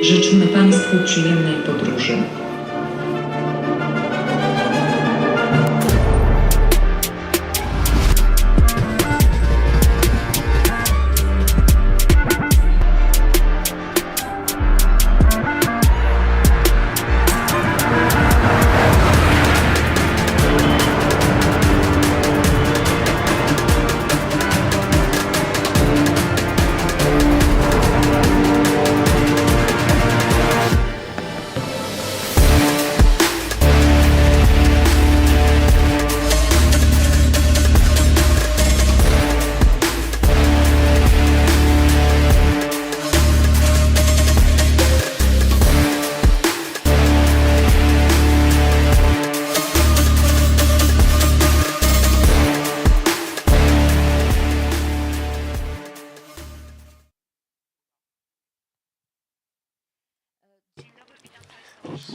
Życzymy Państwu przyjemnej podróży.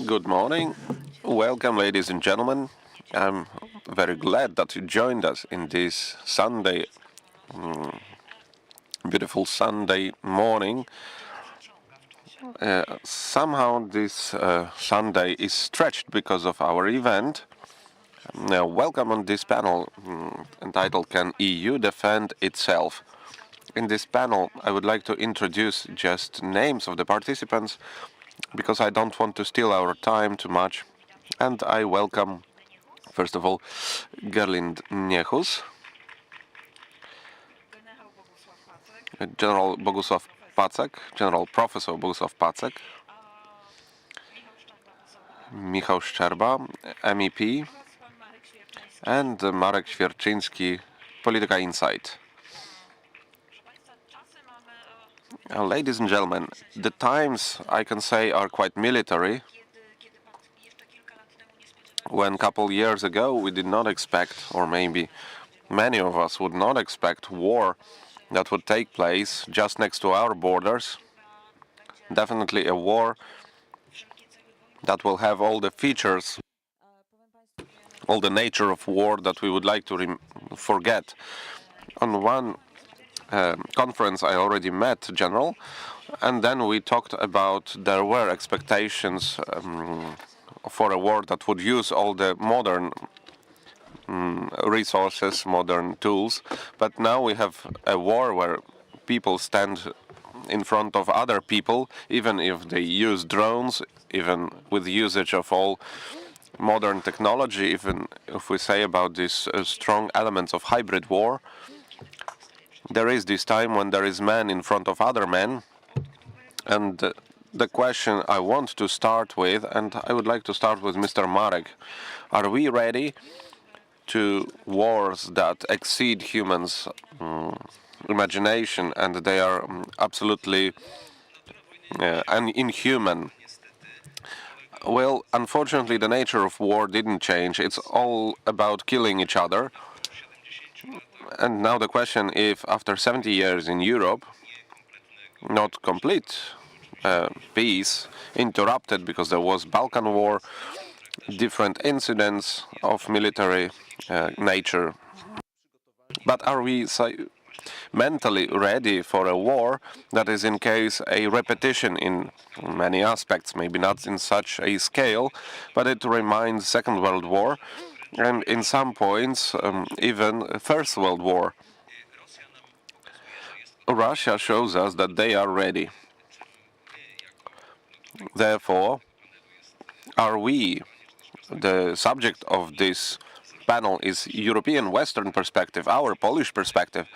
Good morning. Welcome, ladies and gentlemen. I'm very glad that you joined us in this Sunday, beautiful Sunday morning. Somehow this Sunday is stretched because of our event. Welcome on this panel entitled Can EU Defend Itself? In this panel, I would like to introduce just names of the participants because I don't want to steal our time too much. And I welcome, first of all, Gerlinde Niehus, General Bogusław Pacek, General Professor Bogusław Pacek, Michał Szczerba, MEP, and Marek Świerczyński, Polityka Insight. Ladies and gentlemen, the times, I can say, are quite military. When a couple years ago we did not expect, or maybe many of us would not expect, war that would take place just next to our borders. Definitely a war that will have all the features, all the nature of war that we would like to forget. On one conference I already met General, and then we talked about there were expectations for a war that would use all the modern resources, modern tools, but now we have a war where people stand in front of other people, even if they use drones, even with usage of all modern technology, even if we say about these strong elements of hybrid war. There is this time when there is man in front of other men, and the question I want to start with, and I would like to start with Mr. Marek, are we ready to wars that exceed humans' imagination and they are absolutely inhuman? Well, unfortunately, the nature of war didn't change. It's all about killing each other. And now the question, if after 70 years in Europe, not complete peace, interrupted because there was Balkan War, different incidents of military nature, but are we mentally ready for a war that is in case a repetition in many aspects, maybe not in such a scale, but it reminds Second World War, and in some points even First World War. Russia shows us that they are ready. Therefore, are we, the subject of this panel is European Western perspective, our Polish perspective.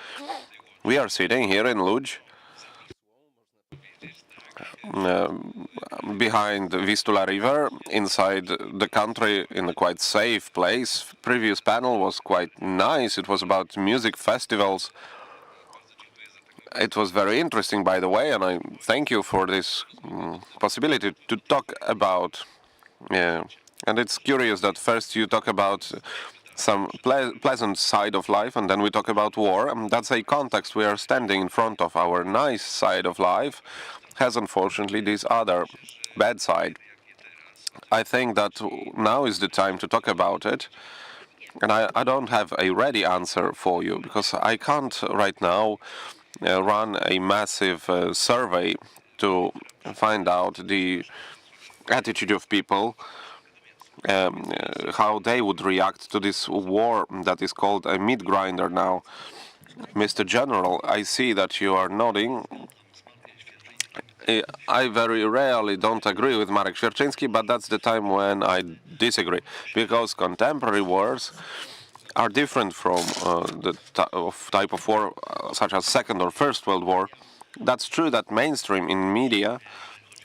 We are sitting here in Łódź, behind Vistula River, inside the country, in a quite safe place. Previous panel was quite nice. It was about music festivals. It was very interesting, by the way, and I thank you for this possibility to talk about. And it's curious that first you talk about some pleasant side of life, and then we talk about war. And that's a context we are standing in front of. Our nice side of life has unfortunately this other bad side. I think that now is the time to talk about it. And I don't have a ready answer for you, because I can't right now run a massive survey to find out the attitude of people, how they would react to this war that is called a meat grinder now. Mr. General, I see that you are nodding. I very rarely don't agree with Marek Świerczyński, but that's the time when I disagree, because contemporary wars are different from the type of war such as Second or First World War. That's true that mainstream in media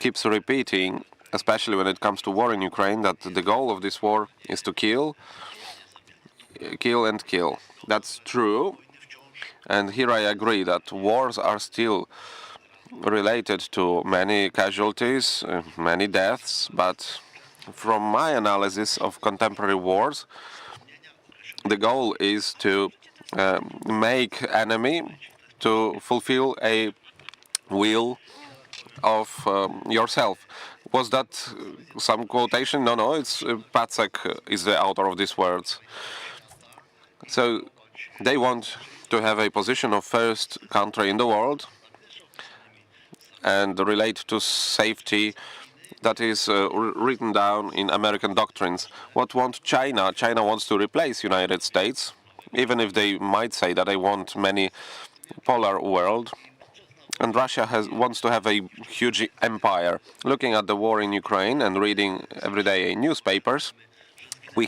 keeps repeating, especially when it comes to war in Ukraine, that the goal of this war is to kill, and kill. That's true. And here I agree that wars are still related to many casualties, many deaths, but from my analysis of contemporary wars, the goal is to make enemy to fulfill a will of yourself. Was that some quotation? No, it's Pacek is the author of these words. So they want to have a position of first country in the world and relate to safety that is written down in American doctrines. What wants China? China wants to replace United States, even if they might say that they want many polar world. And Russia wants to have a huge empire. Looking at the war in Ukraine and reading every day newspapers, we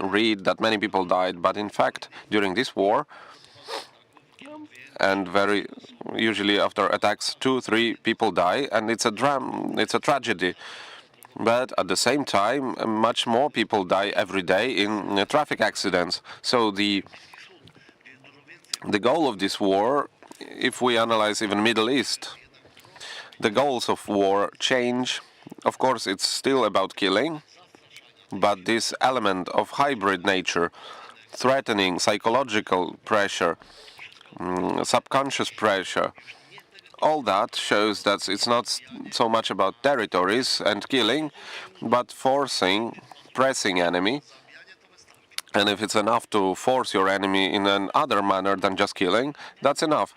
read that many people died, but in fact, during this war, and very usually after attacks, 2-3 people die, and it's a tragedy. But at the same time, much more people die every day in traffic accidents. So the goal of this war, if we analyze even Middle East, the goals of war change. Of course, it's still about killing, but this element of hybrid nature, threatening, psychological pressure, subconscious pressure, all that shows that it's not so much about territories and killing, but pressing enemy. And if it's enough to force your enemy in another manner than just killing, that's enough.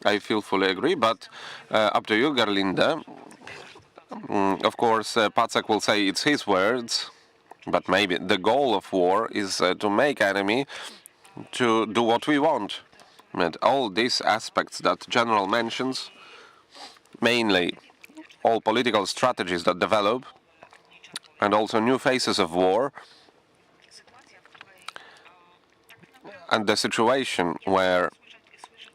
I fully agree, but up to you, Gerlinde. Of course, Pacek will say it's his words, but maybe the goal of war is to make enemy to do what we want. And all these aspects that General mentions, mainly all political strategies that develop, and also new phases of war, and the situation where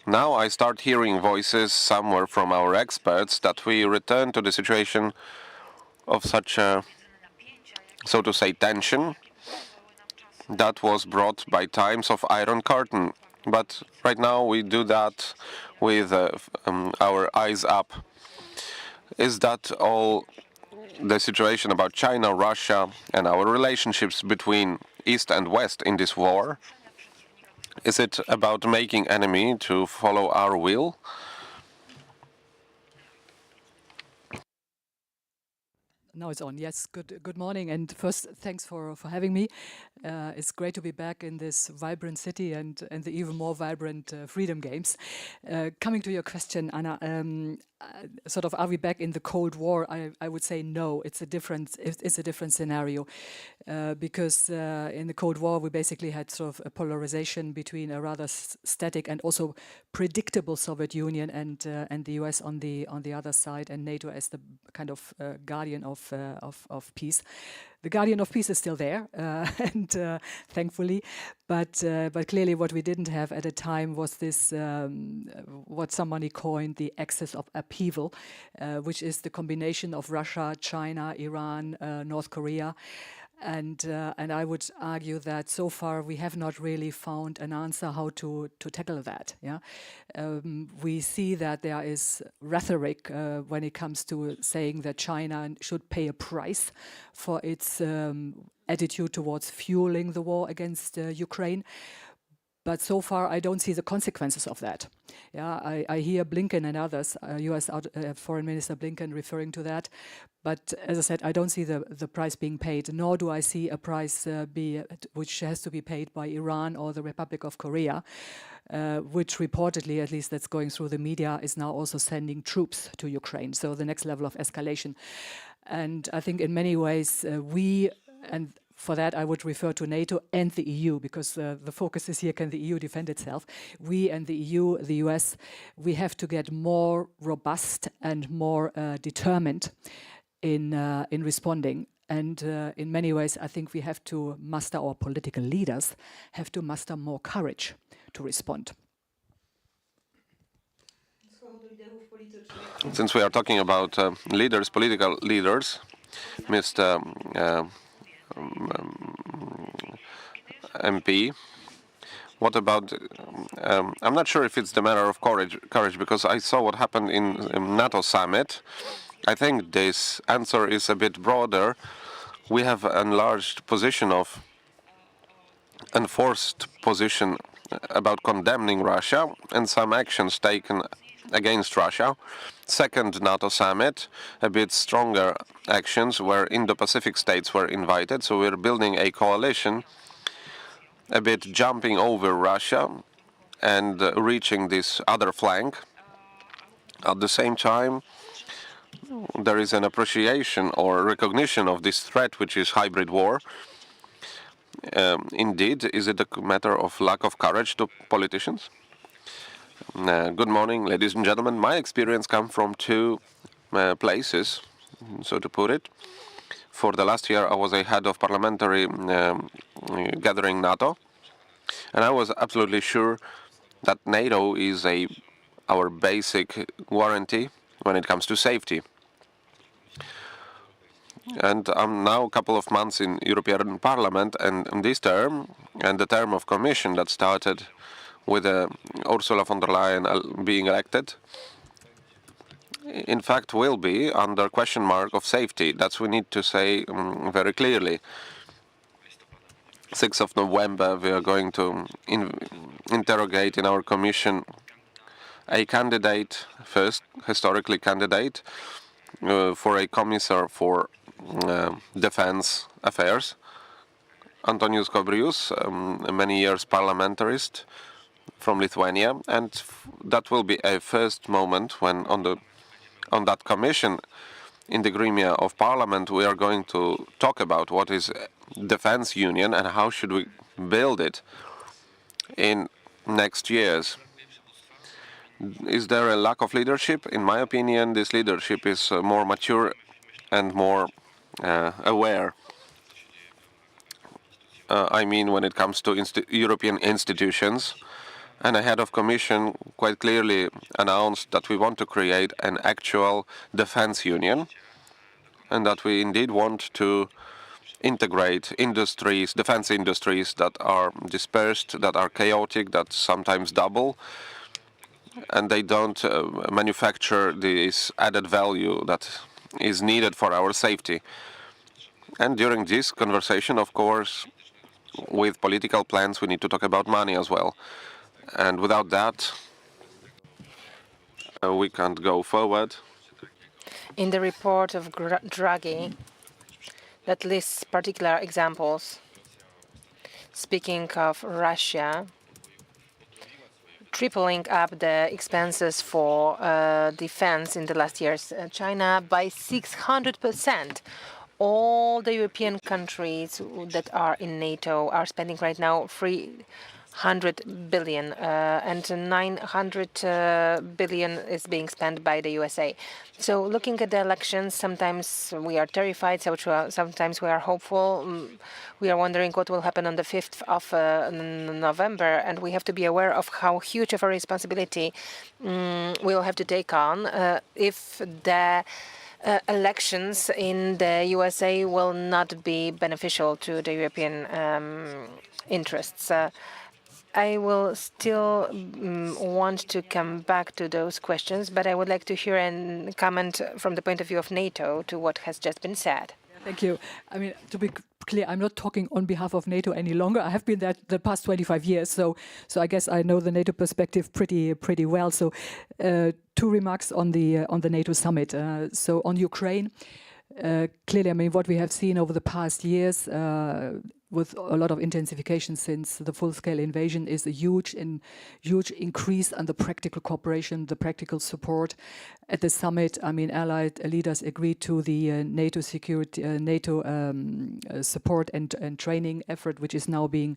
now I start hearing voices somewhere from our experts that we return to the situation of such a, so to say, tension that was brought by times of Iron Curtain. But right now we do that with our eyes up. Is that all the situation about China, Russia, and our relationships between East and West in this war? Is it about making enemy to follow our will? Now it's on. Yes, good morning. And first, thanks for having me. It's great to be back in this vibrant city and the even more vibrant Freedom Games. Coming to your question, Anna, sort of, are we back in the Cold War? I would say no. It's a different scenario because in the Cold War we basically had sort of a polarization between a rather static and also predictable Soviet Union and the US on the other side, and NATO as the kind of guardian of peace. The guardian of peace is still there, and thankfully, but clearly what we didn't have at the time was this what somebody coined the axis of upheaval, which is the combination of Russia, China, Iran, North Korea. And I would argue that so far we have not really found an answer how to tackle that. Yeah, we see that there is rhetoric when it comes to saying that China should pay a price for its attitude towards fueling the war against Ukraine. But so far, I don't see the consequences of that. Yeah, I hear Blinken and others, U.S. Foreign Minister Blinken referring to that. But as I said, I don't see the price being paid, nor do I see a price which has to be paid by Iran or the Republic of Korea, which reportedly, at least that's going through the media, is now also sending troops to Ukraine. So the next level of escalation. And I think in many ways and for that, I would refer to NATO and the EU, because the focus is here, can the EU defend itself? We and the EU, the US, we have to get more robust and more determined in responding. And in many ways, I think we have to muster, our political leaders have to muster more courage to respond. Since we are talking about leaders, political leaders, Mr. MP, what about, I'm not sure if it's the matter of courage, because I saw what happened in NATO summit. I think this answer is a bit broader. We have an enlarged position of enforced position about condemning Russia and some actions taken against Russia. Second NATO summit, a bit stronger actions where Indo-Pacific states were invited. So we're building a coalition, a bit jumping over Russia and reaching this other flank. At the same time, there is an appreciation or recognition of this threat, which is hybrid war. Indeed, is it a matter of lack of courage to politicians? Good morning, ladies and gentlemen. My experience comes from two places, so to put it. For the last year, I was a head of parliamentary gathering NATO, and I was absolutely sure that NATO is our basic warranty when it comes to safety. And I'm now a couple of months in European Parliament, and this term and the term of Commission that started with Ursula von der Leyen being elected, in fact, will be under question mark of safety. That's we need to say very clearly. 6th of November, we are going to interrogate in our commission a candidate, first historically candidate, for a commissar for defense affairs, Antonius Kobrius, many years parliamentarist from Lithuania, and that will be a first moment when on that commission in the gremia of parliament we are going to talk about what is defense union and how should we build it in next years. Is there a lack of leadership? In my opinion, this leadership is more mature and more aware. I mean, when it comes to European institutions, and a head of commission quite clearly announced that we want to create an actual defense union, and that we indeed want to integrate industries, defense industries that are dispersed, that are chaotic, that sometimes double, and they don't manufacture this added value that is needed for our safety. And during this conversation, of course, with political plans, we need to talk about money as well. And without that, we can't go forward. In the report of Draghi, that lists particular examples, speaking of Russia, tripling up the expenses for defense in the last years, China by 600%. All the European countries that are in NATO are spending right now 300 billion, and 900 billion is being spent by the USA. So looking at the elections, sometimes we are terrified, sometimes we are hopeful. We are wondering what will happen on the 5th of November, and we have to be aware of how huge of a responsibility we will have to take on if the elections in the USA will not be beneficial to the European interests. I will still want to come back to those questions, but I would like to hear a comment from the point of view of NATO to what has just been said. Thank you. I mean, to be luckily, I'm not talking on behalf of NATO any longer. I have been there the past 25 years, so I guess I know the NATO perspective pretty well. So, two remarks on the NATO summit. So on Ukraine, clearly, I mean, what we have seen over the past years, with a lot of intensification since the full-scale invasion, is a huge increase in the practical cooperation, the practical support. At the summit, I mean, allied leaders agreed to the NATO security, support and training effort, which is now being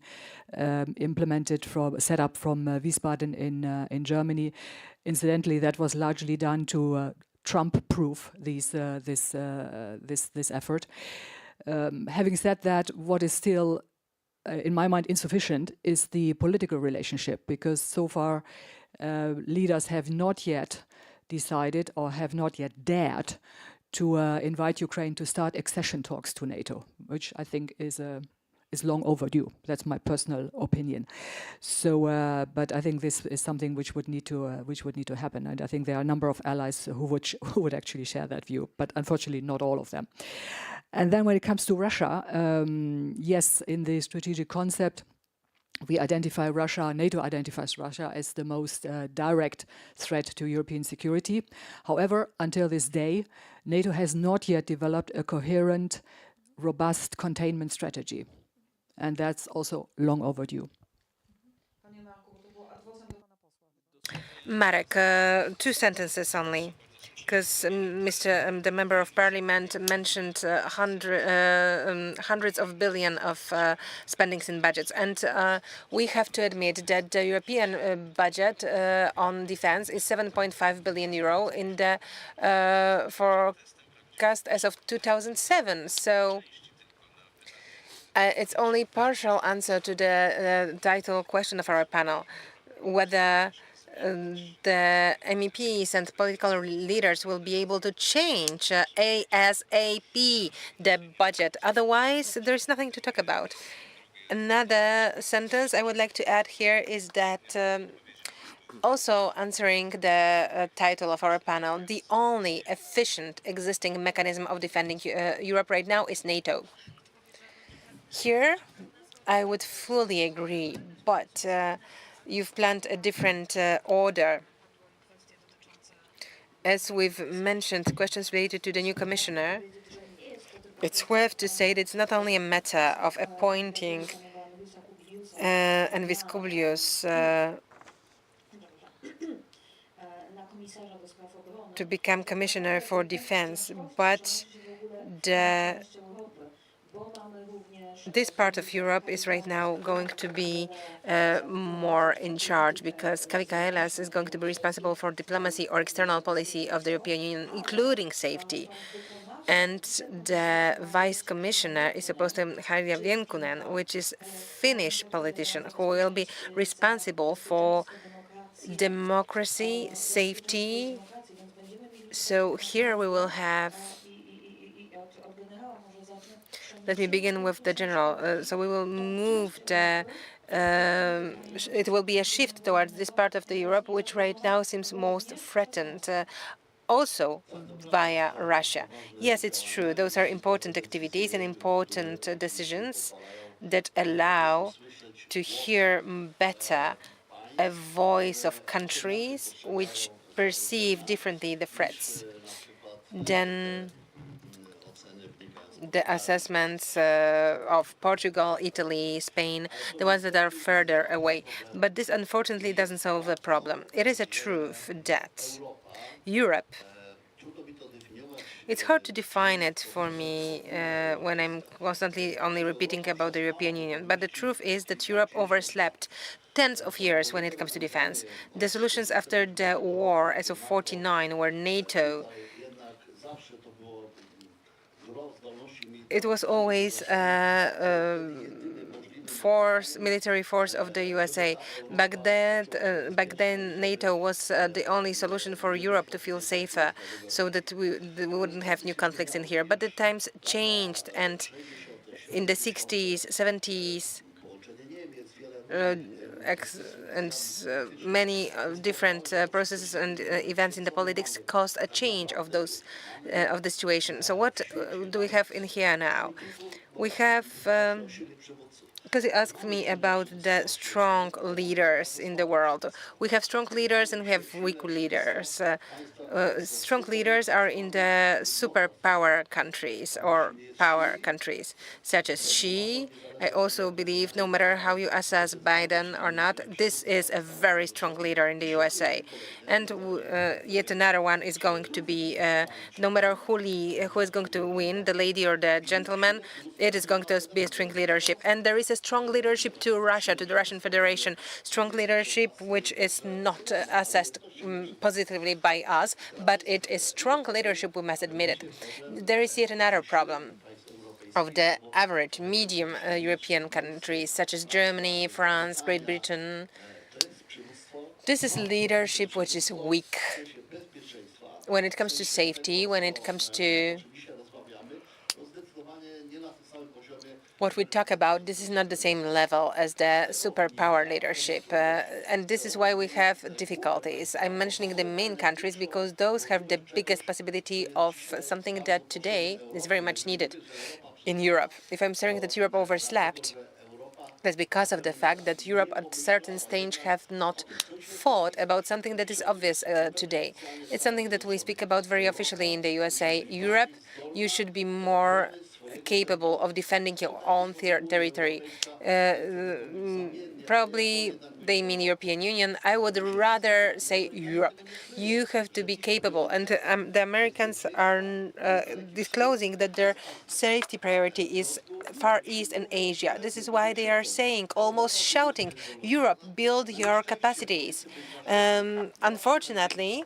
set up from Wiesbaden in Germany. Incidentally, that was largely done to Trump-proof this effort. Having said that, what is still, in my mind, insufficient is the political relationship, because so far leaders have not yet decided or have not yet dared to invite Ukraine to start accession talks to NATO, which I think is long overdue. That's my personal opinion. So, but I think this is something which would need to happen, and I think there are a number of allies who would actually share that view, but unfortunately not all of them. And then when it comes to Russia, yes, in the strategic concept, we identify Russia, NATO identifies Russia as the most direct threat to European security. However, until this day, NATO has not yet developed a coherent, robust containment strategy. And that's also long overdue. Marek, 2 sentences only, because the member of parliament mentioned hundreds of billions of spendings in budgets, and we have to admit that the European budget on defense is 7.5 billion euro in the forecast as of 2007. So it's only partial answer to the title question of our panel, whether the MEPs and political leaders will be able to change ASAP the budget. Otherwise, there's nothing to talk about. Another sentence I would like to add here is that also answering the title of our panel, the only efficient existing mechanism of defending Europe right now is NATO. Here, I would fully agree, but you've planned a different order. As we've mentioned, questions related to the new commissioner, it's worth to say that it's not only a matter of appointing Envis Kublius to become commissioner for defense, but this part of Europe is right now going to be more in charge, because Kavikaelas is going to be responsible for diplomacy or external policy of the European Union, including safety. And the vice commissioner is supposed to be Harja Vienkunen, which is a Finnish politician who will be responsible for democracy, safety. So here we will have. Let me begin with the general. So we will move the. It will be a shift towards this part of the Europe, which right now seems most threatened, also via Russia. Yes, it's true. Those are important activities and important decisions that allow to hear better a voice of countries which perceive differently the threats than the assessments of Portugal, Italy, Spain, the ones that are further away. But this unfortunately doesn't solve the problem. It is a truth that Europe, it's hard to define it for me when I'm constantly only repeating about the European Union. But the truth is that Europe overslept tens of years when it comes to defense. The solutions after the war as of 1949 were NATO. It was always military force of the USA. Back then, NATO was the only solution for Europe to feel safer, so that we wouldn't have new conflicts in here. But the times changed, and in the 60s, 70s, many different processes and events in the politics caused a change of those of the situation. So what do we have in here now? We have because you asked me about the strong leaders in the world. We have strong leaders and we have weak leaders. Strong leaders are in the superpower countries or power countries, such as Xi. I also believe no matter how you assess Biden or not, this is a very strong leader in the USA. And yet another one is going to be, no matter who is going to win, the lady or the gentleman, it is going to be a strong leadership. And there is a strong leadership to Russia, to the Russian Federation, strong leadership which is not assessed positively by us, but it is strong leadership, we must admit it. There is yet another problem of the average, medium European countries, such as Germany, France, Great Britain. This is leadership which is weak when it comes to safety, when it comes to what we talk about. This is not the same level as the superpower leadership. And this is why we have difficulties. I'm mentioning the main countries because those have the biggest possibility of something that today is very much needed in Europe. If I'm saying that Europe overslept, that's because of the fact that Europe at a certain stage have not thought about something that is obvious today. It's something that we speak about very officially in the USA. Europe, you should be more capable of defending your own territory. Probably they mean European Union. I would rather say Europe. You have to be capable. And the Americans are disclosing that their safety priority is Far East and Asia. This is why they are saying, almost shouting, Europe, build your capacities. Unfortunately,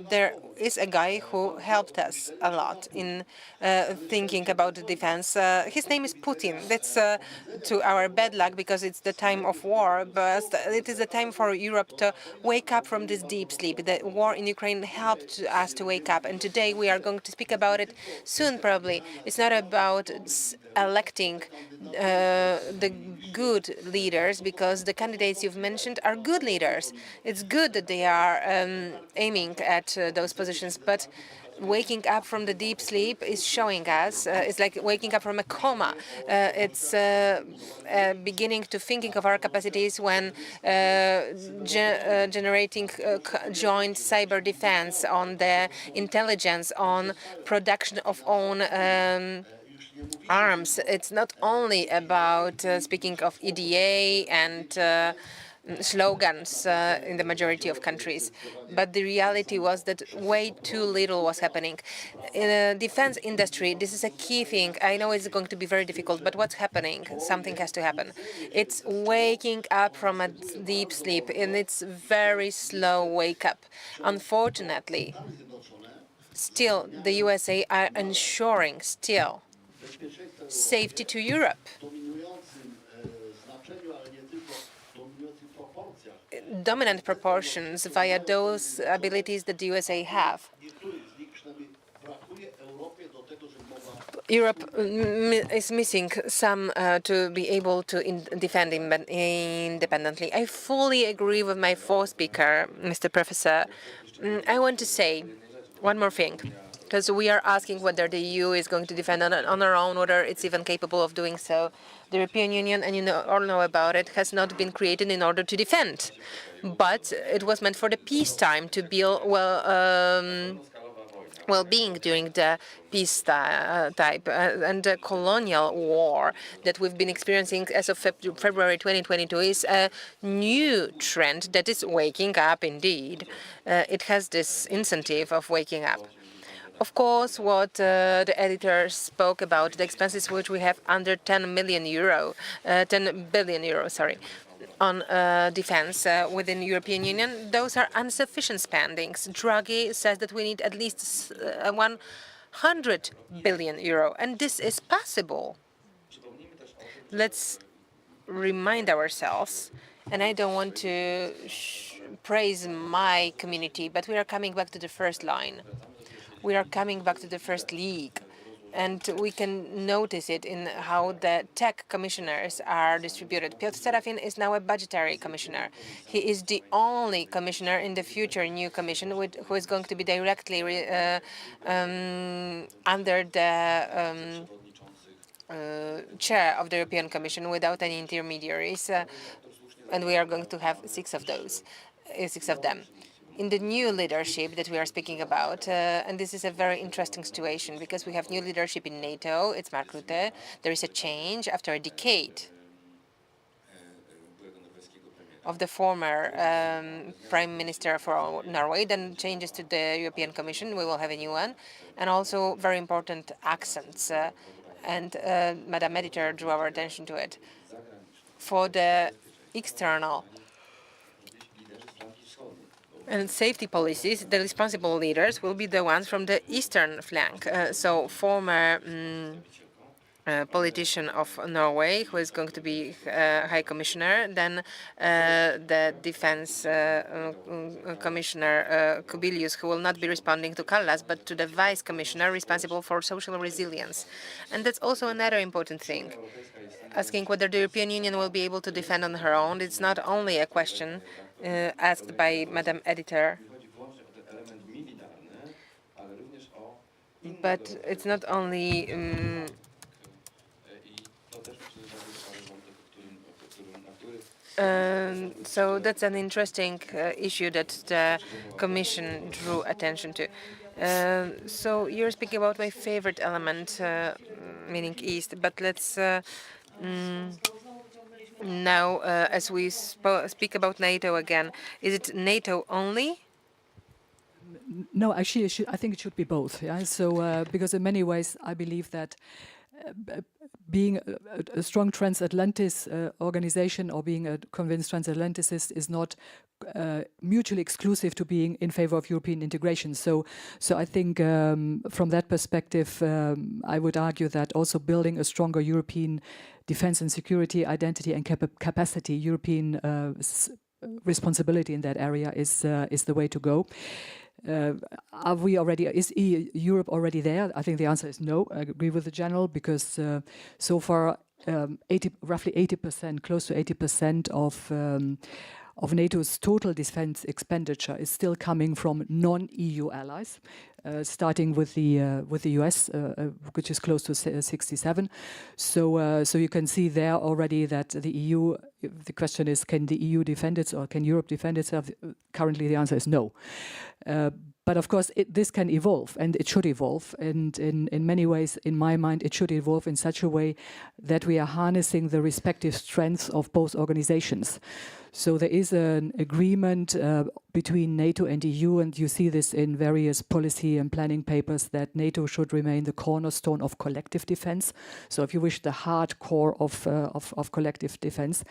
there is a guy who helped us a lot in thinking about the defense. His name is Putin. That's to our bad luck because it's the time of war, but it is a time for Europe to wake up from this deep sleep. The war in Ukraine helped us to wake up, and today we are going to speak about it soon probably. It's not about electing the good leaders, because the candidates you've mentioned are good leaders. It's good that they are aiming at those positions, but waking up from the deep sleep is showing us, it's like waking up from a coma. It's beginning to thinking of our capacities when generating joint cyber defense on the intelligence, on production of own arms. It's not only about speaking of EDA and slogans in the majority of countries, but the reality was that way too little was happening. In the defense industry, this is a key thing. I know it's going to be very difficult, but what's happening? Something has to happen. It's waking up from a deep sleep, and it's very slow wake up. Unfortunately, still, the USA are ensuring still safety to Europe. Dominant proportions via those abilities that the USA have. Europe is missing some to be able to defend independently. I fully agree with my fourth speaker, Mr. Professor. I want to say one more thing, because we are asking whether the EU is going to defend on our own, whether it's even capable of doing so. The European Union, and you all know about it, has not been created in order to defend, but it was meant for the peacetime to build well-being during the peace type and the colonial war that we've been experiencing as of February 2022 is a new trend that is waking up indeed. It has this incentive of waking up. Of course, what the editor spoke about, the expenses which we have under 10 billion euro, on defense within the European Union, those are insufficient spendings. Draghi says that we need at least 100 billion euro, and this is possible. Let's remind ourselves, and I don't want to praise my community, but we are coming back to the first line. We are coming back to the first league. And we can notice it in how the tech commissioners are distributed. Piotr Serafin is now a budgetary commissioner. He is the only commissioner in the future new commission who is going to be directly under the chair of the European Commission without any intermediaries. And we are going to have six of them. In the new leadership that we are speaking about, and this is a very interesting situation because we have new leadership in NATO, it's Mark Rutte. There is a change after a decade of the former Prime Minister for Norway, then changes to the European Commission. We will have a new one, and also very important accents. And Madam Editor drew our attention to it. For the external and safety policies, the responsible leaders will be the ones from the eastern flank. So former politician of Norway, who is going to be High Commissioner, then the Defense Commissioner Kubilius, who will not be responding to Kallas, but to the Vice Commissioner responsible for social resilience. And that's also another important thing. Asking whether the European Union will be able to defend on her own, it's not only a question asked by Madam Editor, but it's not only so that's an interesting issue that the Commission drew attention to. So you're speaking about my favorite element, meaning East, but let's now, as we speak about NATO again, is it NATO only? No, actually, I think it should be both. Yeah. So because in many ways, I believe that being a strong transatlantic organization or being a convinced transatlanticist is not mutually exclusive to being in favor of European integration. So I think from that perspective, I would argue that also building a stronger European defense and security identity and capacity, European responsibility in that area is the way to go. Is Europe already there? I think the answer is no. I agree with the general because so far roughly 80%, close to 80% of NATO's total defense expenditure is still coming from non-EU allies, starting with the US, which is close to 67. So you can see there already that the EU. The question is, can the EU defend it or can Europe defend itself? Currently, the answer is no. But of course, this can evolve, and it should evolve. And in many ways, in my mind, it should evolve in such a way that we are harnessing the respective strengths of both organizations. So there is an agreement between NATO and EU, and you see this in various policy and planning papers, that NATO should remain the cornerstone of collective defense. So if you wish, the hard core of collective defense.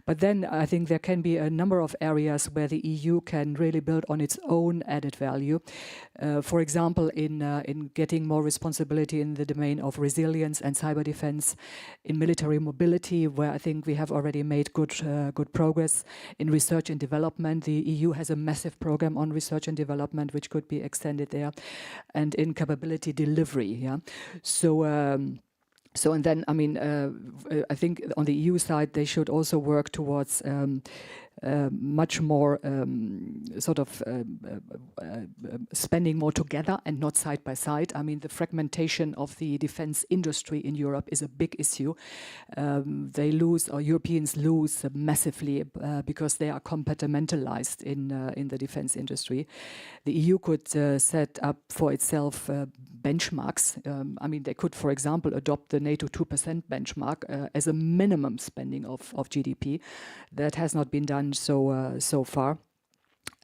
But then I think there can be a number of areas where the EU can really build on its own added value. For example, in getting more responsibility in the domain of resilience and cyber defense, in military mobility, where I think we have already made good progress. In research and development, the EU has a massive program on research and development, which could be extended there, and in capability delivery. Yeah, so. And then, I mean, I think on the EU side, they should also work towards much more spending more together and not side by side. I mean, the fragmentation of the defense industry in Europe is a big issue. Europeans lose massively because they are compartmentalized in the defense industry. The EU could set up for itself benchmarks. I mean, they could, for example, adopt the NATO 2% benchmark as a minimum spending of GDP. That has not been done so far.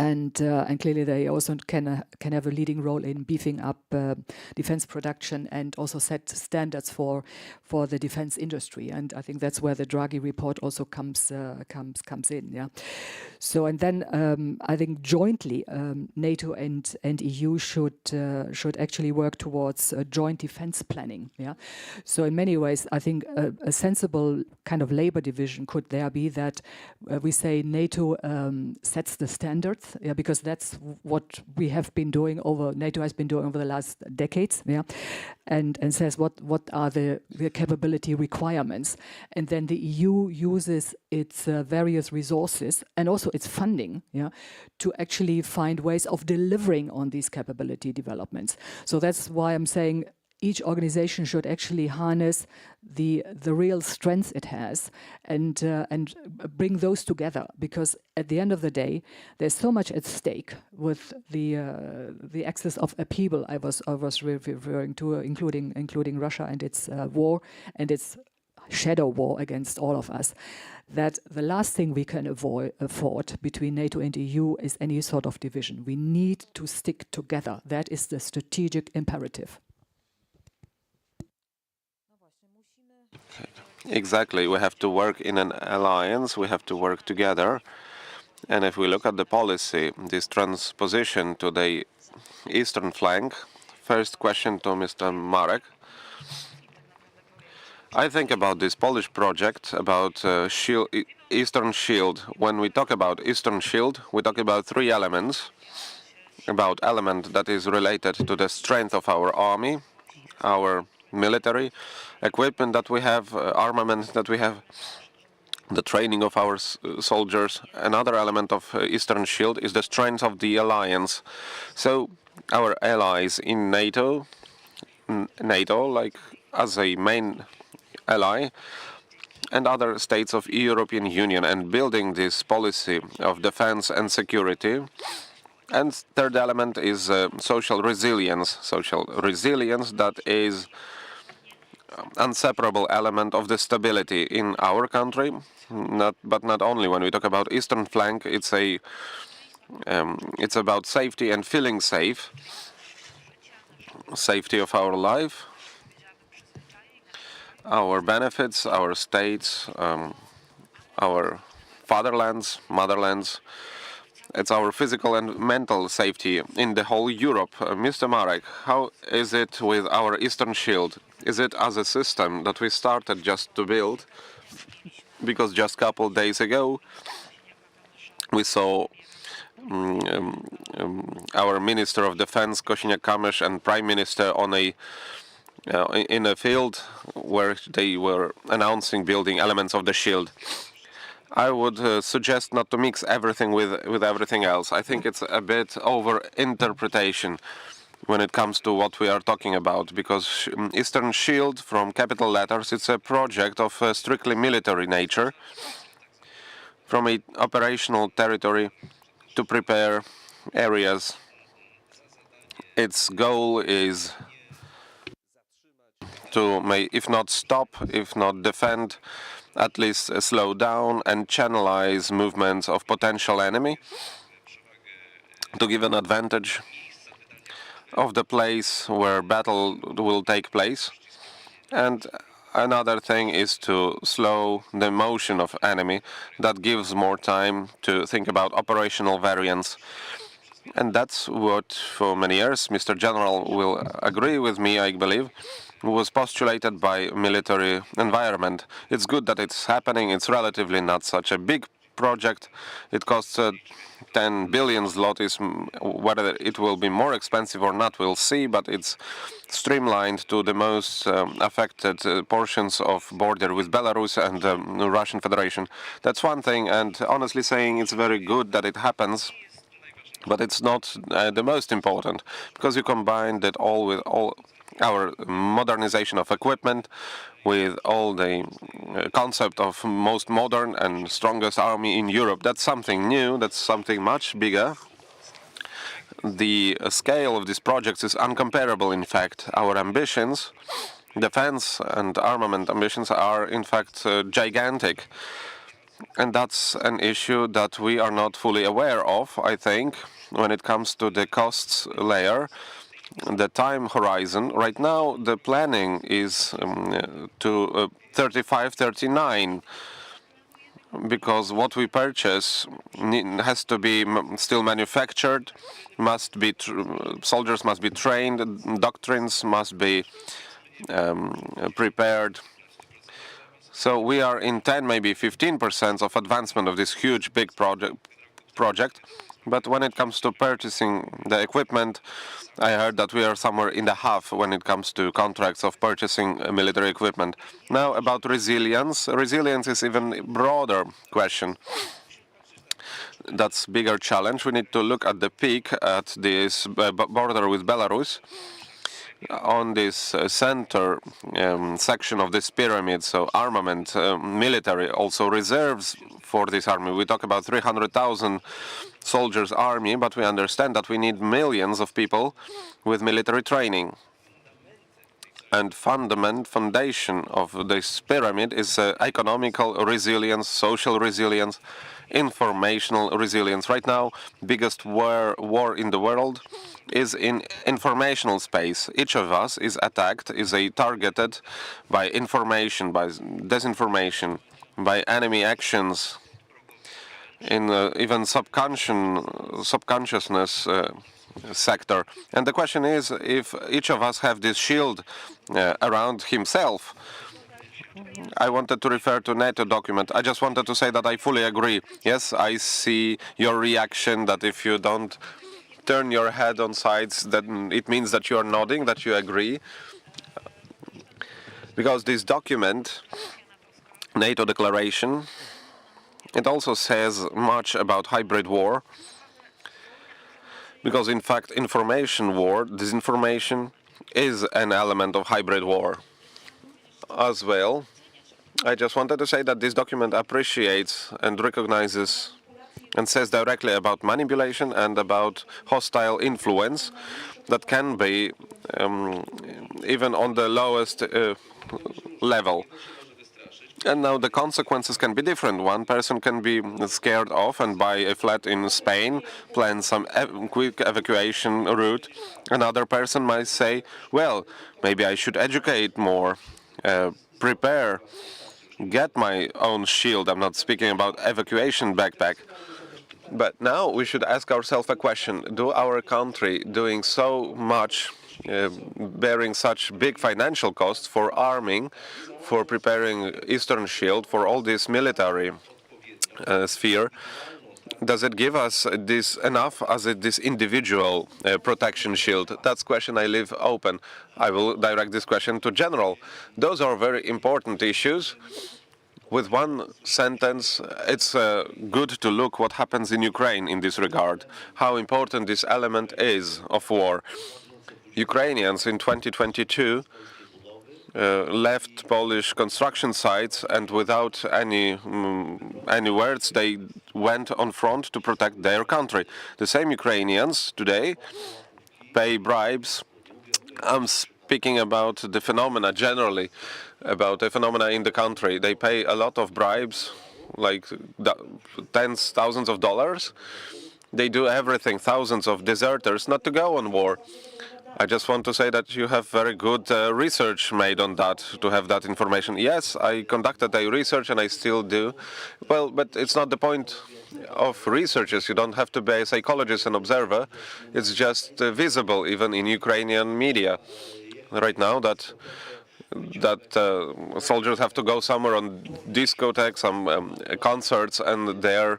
And clearly they also can have a leading role in beefing up defense production and also set standards for the defense industry. And I think that's where the Draghi report also comes in. Yeah. So and then I think jointly NATO and EU should actually work towards joint defense planning. Yeah. So in many ways, I think a sensible kind of labor division could there be that we say NATO sets the standard. standards, because that's what we have been doing NATO has been doing over the last decades, and says what are the capability requirements. And then the EU uses its various resources and also its funding to actually find ways of delivering on these capability developments. So that's why I'm saying each organization should actually harness the real strengths it has and bring those together, because at the end of the day, there's so much at stake with the axis of upheaval I was referring to, including Russia and its war and its shadow war against all of us, that the last thing we can afford between NATO and EU is any sort of division. We need to stick together. That is the strategic imperative. Exactly. We have to work in an alliance. We have to work together. And if we look at the policy, this transposition to the eastern flank, first question to Mr. Marek. I think about this Polish project, about Eastern Shield. When we talk about Eastern Shield, we talk about three elements. About element that is related to the strength of our army, our military equipment that we have, armament that we have, the training of our soldiers. Another element of Eastern Shield is the strength of the alliance. So our allies in NATO, like as a main ally, and other states of European Union, and building this policy of defense and security. And third element is social resilience that is inseparable element of the stability in our country. But not only. When we talk about eastern flank, it's about safety and feeling safe, safety of our life, our benefits, our states, our motherlands. It's our physical and mental safety in the whole Europe. Mr. Marek, how is it with our Eastern Shield? Is it as a system that we started just to build? Because just a couple days ago, we saw our Minister of Defense, Kosiniak-Kamysz, and Prime Minister in a field where they were announcing building elements of the shield. I would suggest not to mix everything with everything else. I think it's a bit over-interpretation when it comes to what we are talking about, because Eastern Shield, from capital letters, it's a project of strictly military nature, from an operational territory to prepare areas. Its goal is to, if not stop, if not defend, at least slow down and channelize movements of potential enemy, to give an advantage of the place where battle will take place. And another thing is to slow the motion of enemy. That gives more time to think about operational variance. And that's what, for many years, Mr. General will agree with me, I believe, was postulated by military environment. It's good that it's happening. It's relatively not such a big project. It costs 10 billion zlotys. Whether it will be more expensive or not, we'll see, but it's streamlined to the most affected portions of border with Belarus and the Russian Federation. That's one thing, and honestly saying, it's very good that it happens. But it's not the most important, because you combine that all with all our modernization of equipment, with all the concept of most modern and strongest army in Europe. That's something new, that's something much bigger. The scale of these projects is uncomparable, in fact. Our ambitions, defense and armament ambitions, are in fact gigantic. And that's an issue that we are not fully aware of, I think, when it comes to the costs layer. The time horizon, right now the planning is to 35-39, because what we purchase has to be still manufactured, soldiers must be trained, doctrines must be prepared. So we are in 10, maybe 15% of advancement of this huge, big project. But when it comes to purchasing the equipment, I heard that we are somewhere in the half when it comes to contracts of purchasing military equipment. Now about resilience. Resilience is even broader question. That's bigger challenge. We need to look at the peak at this border with Belarus. On this center section of this pyramid, so armament, military, also reserves for this army. We talk about 300,000 soldiers army, but we understand that we need millions of people with military training. And foundation of this pyramid is economical resilience, social resilience, informational resilience. Right now, biggest war in the world is in informational space. Each of us is attacked, is targeted by information, by disinformation, by enemy actions, in even subconsciousness sector. And the question is if each of us have this shield around himself. I wanted to refer to NATO document. I just wanted to say that I fully agree. Yes, I see your reaction that if you don't turn your head on sides, then it means that you are nodding, that you agree. Because this document, NATO declaration, it also says much about hybrid war. Because in fact, information war, disinformation, is an element of hybrid war as well. I just wanted to say that this document appreciates and recognizes and says directly about manipulation and about hostile influence that can be even on the lowest level. And now the consequences can be different. One person can be scared off and buy a flat in Spain, plan some quick evacuation route. Another person might say, well, maybe I should educate more, prepare, get my own shield. I'm not speaking about evacuation backpack. But now we should ask ourselves a question. Do our country doing so much, bearing such big financial costs for arming, for preparing Eastern Shield, for all this military sphere, does it give us this enough as this individual protection shield? That's question I leave open. I will direct this question to General. Those are very important issues. With one sentence, it's good to look what happens in Ukraine in this regard, how important this element is of war. Ukrainians in 2022 left Polish construction sites, and without any words, they went on front to protect their country. The same Ukrainians today pay bribes. I'm speaking about the phenomena generally, about the phenomena in the country. They pay a lot of bribes, like tens, thousands of dollars. They do everything, thousands of deserters, not to go on war. I just want to say that you have very good research made on that, to have that information. Yes, I conducted a research and I still do. Well, but it's not the point of researchers. You don't have to be a psychologist and observer. It's just visible even in Ukrainian media right now that soldiers have to go somewhere on discotheques, some concerts, and there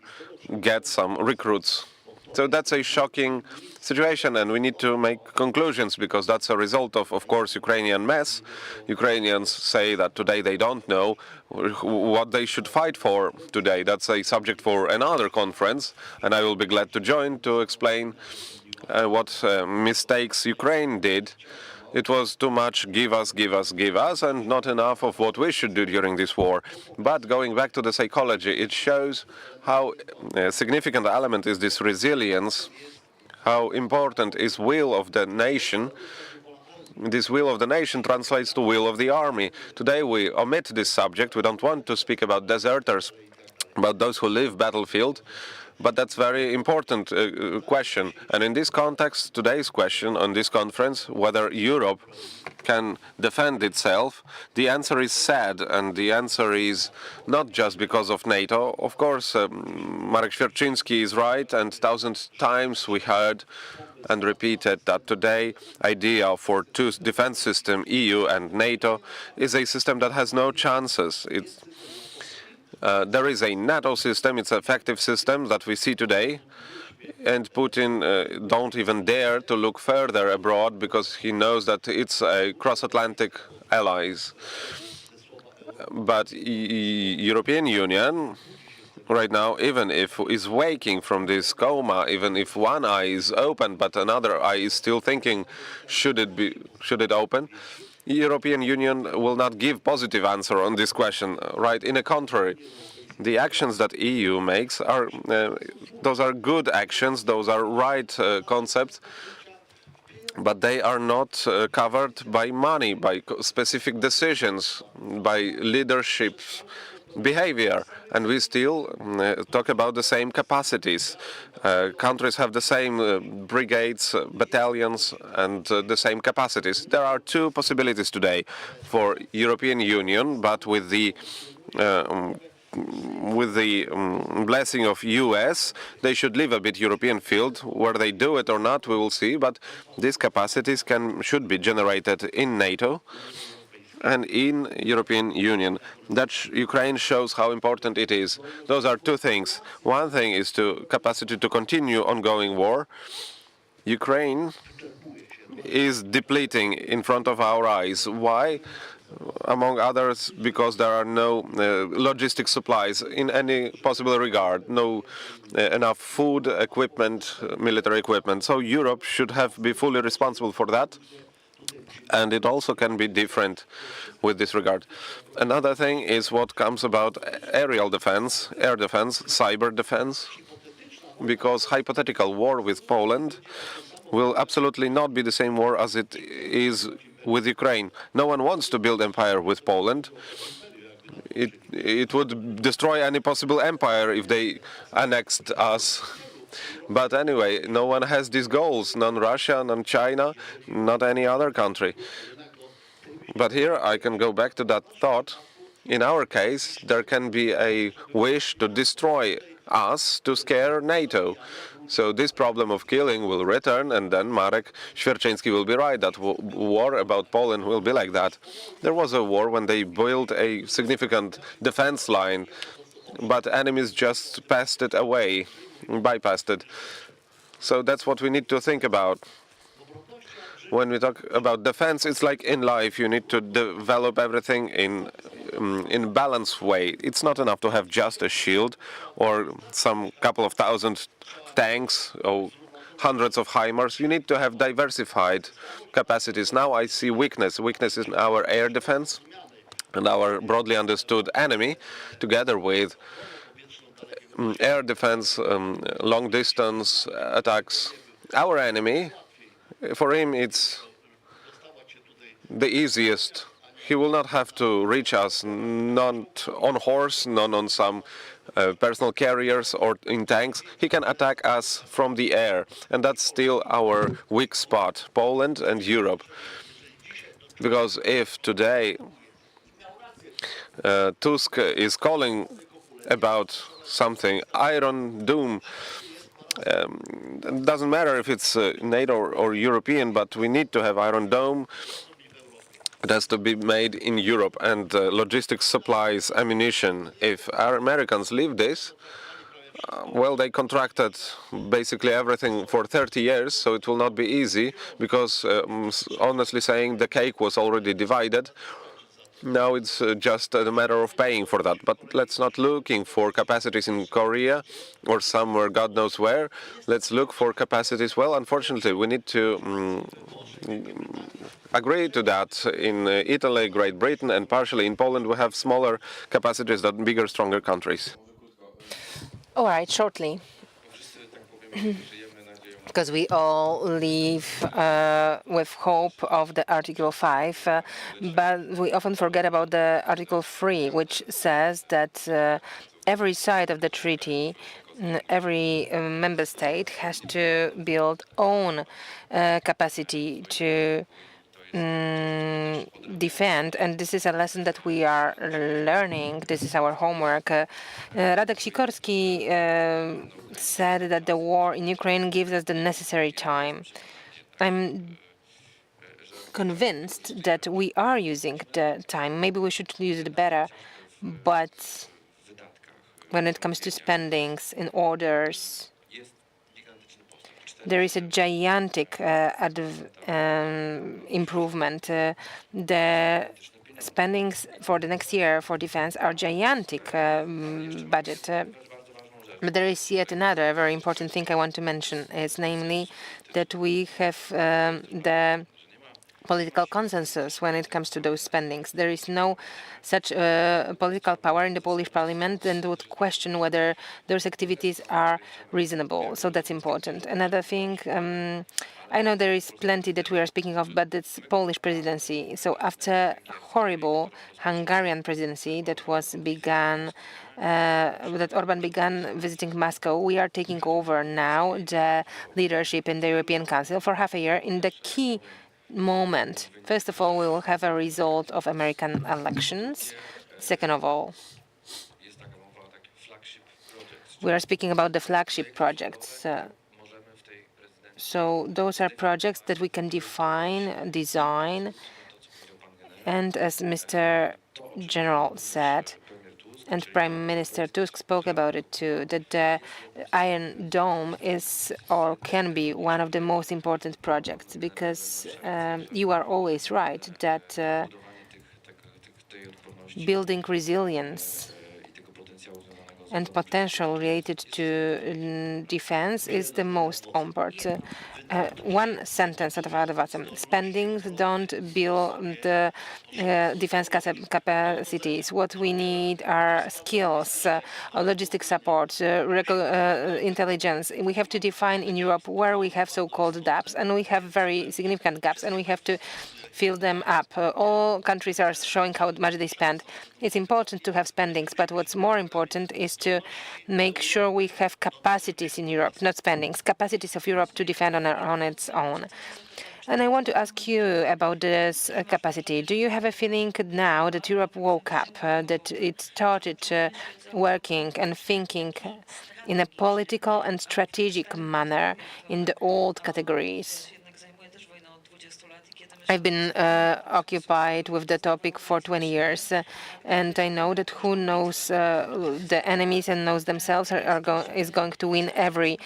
get some recruits. So that's a shocking situation, and we need to make conclusions, because that's a result of course, Ukrainian mess. Ukrainians say that today they don't know what they should fight for today. That's a subject for another conference, and I will be glad to join to explain what mistakes Ukraine did. It was too much give us, give us, give us, and not enough of what we should do during this war. But going back to the psychology, it shows how significant element is this resilience, how important is will of the nation. This will of the nation translates to will of the army. Today we omit this subject. We don't want to speak about deserters, about those who leave battlefield. But that's a very important question. And in this context, today's question on this conference, whether Europe can defend itself, the answer is sad. And the answer is not just because of NATO. Of course, Marek Świerczyński is right. And 1,000 times we heard and repeated that today idea for two defense system, EU and NATO, is a system that has no chances. There is a NATO system, it's an effective system that we see today, And Putin don't even dare to look further abroad because he knows that it's a cross-Atlantic allies. But European Union right now, even if is waking from this coma, even if one eye is open but another eye is still thinking, should it open? European Union will not give positive answer on this question. Right, in the contrary, the actions that EU makes are those are good actions, those are right concepts, but they are not covered by money, by specific decisions, by leadership behavior, and we still talk about the same capacities. Countries have the same brigades, battalions, and the same capacities. There are two possibilities today for European Union, but with the blessing of US, they should leave a bit European field. Where they do it or not, we will see. But these capacities should be generated in NATO and in European Union. That Ukraine shows how important it is. Those are two things. One thing is to capacity to continue ongoing war. Ukraine is depleting in front of our eyes. Why? Among others, because there are no logistic supplies in any possible regard, no enough food, equipment, military equipment. So Europe should be fully responsible for that. And it also can be different with this regard. Another thing is what comes about aerial defense, air defense, cyber defense, because hypothetical war with Poland will absolutely not be the same war as it is with Ukraine. No one wants to build empire with Poland. It would destroy any possible empire if they annexed us. But anyway, no one has these goals, none Russia, none China, not any other country. But here I can go back to that thought. In our case, there can be a wish to destroy us, to scare NATO. So this problem of killing will return, and then Marek Świerczyński will be right, that war about Poland will be like that. There was a war when they built a significant defense line, but enemies just passed it away, bypassed it. So that's what we need to think about. When we talk about defense, it's like in life, you need to develop everything in balanced way. It's not enough to have just a shield or some couple of thousand tanks or hundreds of HIMARS. You need to have diversified capacities. Now I see weakness. Weakness in our air defense and our broadly understood enemy, together with air defense, long distance attacks. Our enemy, for him, it's the easiest. He will not have to reach us, not on horse, not on some personal carriers or in tanks. He can attack us from the air, and that's still our weak spot, Poland and Europe. Because if today Tusk is calling about something, Iron Dome, it doesn't matter if it's NATO or European, but we need to have Iron Dome. It has to be made in Europe, and logistics, supplies, ammunition. If our Americans leave this, well, they contracted basically everything for 30 years, so it will not be easy, because honestly saying, the cake was already divided. Now it's just a matter of paying for that. But let's not looking for capacities in Korea or somewhere, God knows where. Let's look for capacities. Well, unfortunately, we need to agree to that. In Italy, Great Britain, and partially in Poland, we have smaller capacities than bigger, stronger countries. All right, shortly. Because we all live with hope of the Article 5, but we often forget about the Article 3, which says that every side of the treaty, every member state has to build own capacity to defend, and this is a lesson that we are learning. This is our homework. Radek Sikorski said that the war in Ukraine gives us the necessary time. I'm convinced that we are using the time. Maybe we should use it better, but when it comes to spendings in orders, there is a gigantic improvement. The spendings for the next year for defense are gigantic budget. But there is yet another very important thing I want to mention, is namely that we have the political consensus when it comes to those spendings. There is no such political power in the Polish parliament and would question whether those activities are reasonable. So that's important. Another thing, I know there is plenty that we are speaking of, but it's Polish presidency. So after horrible Hungarian presidency that was began, that Orban began visiting Moscow, we are taking over now the leadership in the European Council for half a year in the key moment. First of all, we will have a result of American elections. Second of all, we are speaking about the flagship projects. So those are projects that we can define, design, and as Mr. General said, and Prime Minister Tusk spoke about it too, that the Iron Dome is or can be one of the most important projects, because you are always right that building resilience and potential related to defense is the most important. One sentence out of bottom. Spendings don't build the defense capacities. What we need are skills, logistic support, intelligence. We have to define in Europe where we have so-called gaps, and we have very significant gaps, and we have to fill them up. All countries are showing how much they spend. It's important to have spendings, but what's more important is to make sure we have capacities in Europe, not spendings, capacities of Europe to defend on its own. And I want to ask you about this capacity. Do you have a feeling now that Europe woke up, that it started working and thinking in a political and strategic manner in the old categories? I've been occupied with the topic for 20 years, and I know that who knows the enemies and knows themselves is going to win every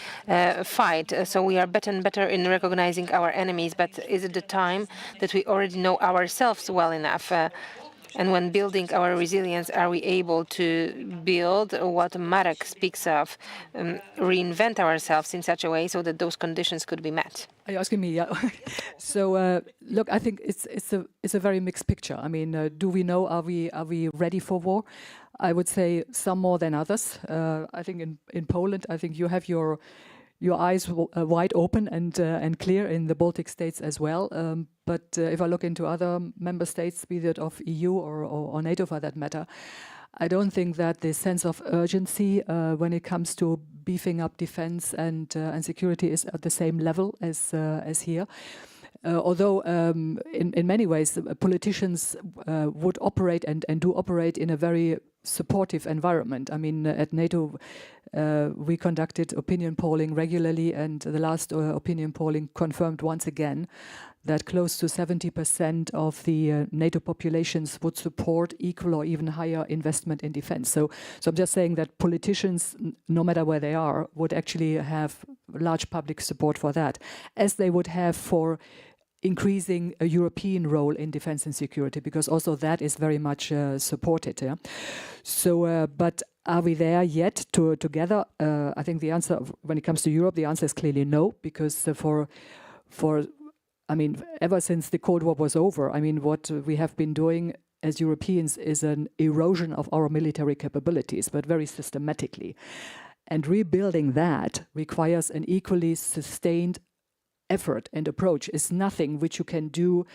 fight. So we are better and better in recognizing our enemies, but is it the time that we already know ourselves well enough? And when building our resilience, are we able to build what Marek speaks of, reinvent ourselves in such a way so that those conditions could be met? Are you asking me? Yeah. So look, I think it's a very mixed picture. I mean, do we know? Are we ready for war? I would say some more than others. I think in Poland, I think you have your eyes wide open and clear, in the Baltic states as well. But if I look into other member states, be that of EU or NATO for that matter, I don't think that the sense of urgency when it comes to beefing up defense and security is at the same level as here. Although in many ways politicians would operate and do operate in a very supportive environment. I mean, at NATO we conducted opinion polling regularly, and the last opinion polling confirmed once again that close to 70% of the NATO populations would support equal or even higher investment in defense. So I'm just saying that politicians, no matter where they are, would actually have large public support for that, as they would have for increasing a European role in defense and security, because also that is very much supported. Yeah? So, but are we there yet together? I think the answer, when it comes to Europe, the answer is clearly no, because I mean, ever since the Cold War was over, I mean, what we have been doing as Europeans is an erosion of our military capabilities, but very systematically. And rebuilding that requires an equally sustained effort and approach. Is nothing which you can do